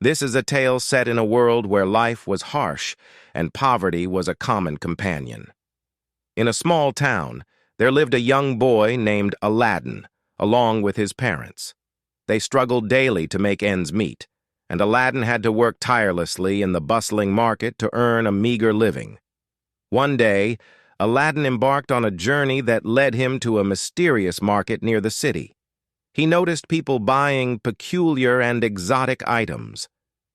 This is a tale set in a world where life was harsh and poverty was a common companion. In a small town, there lived a young boy named Aladdin, along with his parents. They struggled daily to make ends meet, and Aladdin had to work tirelessly in the bustling market to earn a meager living. One day, Aladdin embarked on a journey that led him to a mysterious market near the city. He noticed people buying peculiar and exotic items.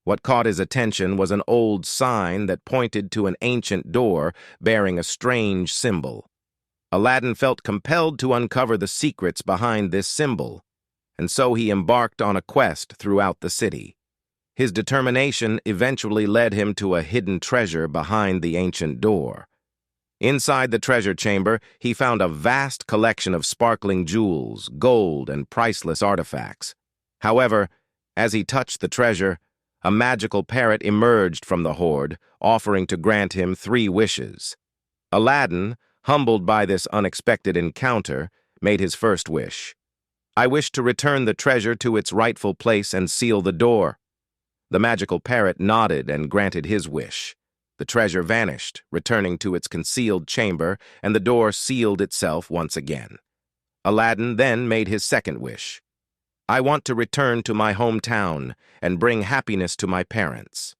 What caught his attention was an old sign that pointed to an ancient door bearing a strange symbol. Aladdin felt compelled to uncover the secrets behind this symbol, and so he embarked on a quest throughout the city. His determination eventually led him to a hidden treasure behind the ancient door. Inside the treasure chamber, he found a vast collection of sparkling jewels, gold, and priceless artifacts. However, as he touched the treasure, a magical parrot emerged from the hoard, offering to grant him 3 wishes. Aladdin, humbled by this unexpected encounter, made his first wish. "I wish to return the treasure to its rightful place and seal the door." The magical parrot nodded and granted his wish. The treasure vanished, returning to its concealed chamber, and the door sealed itself once again. Aladdin then made his second wish. "I want to return to my hometown and bring happiness to my parents."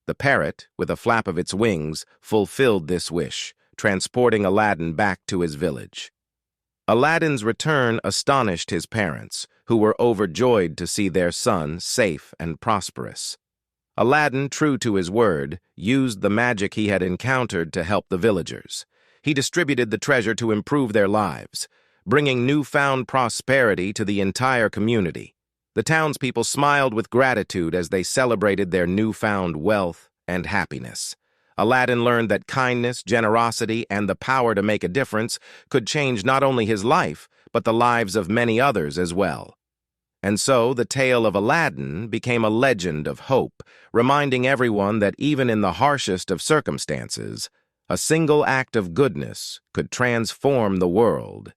The parrot, with a flap of its wings, fulfilled this wish, transporting Aladdin back to his village. Aladdin's return astonished his parents, who were overjoyed to see their son safe and prosperous. Aladdin, true to his word, used the magic he had encountered to help the villagers. He distributed the treasure to improve their lives, bringing newfound prosperity to the entire community. The townspeople smiled with gratitude as they celebrated their newfound wealth and happiness. Aladdin learned that kindness, generosity, and the power to make a difference could change not only his life, but the lives of many others as well. And so the tale of Aladdin became a legend of hope, reminding everyone that even in the harshest of circumstances, a single act of goodness could transform the world.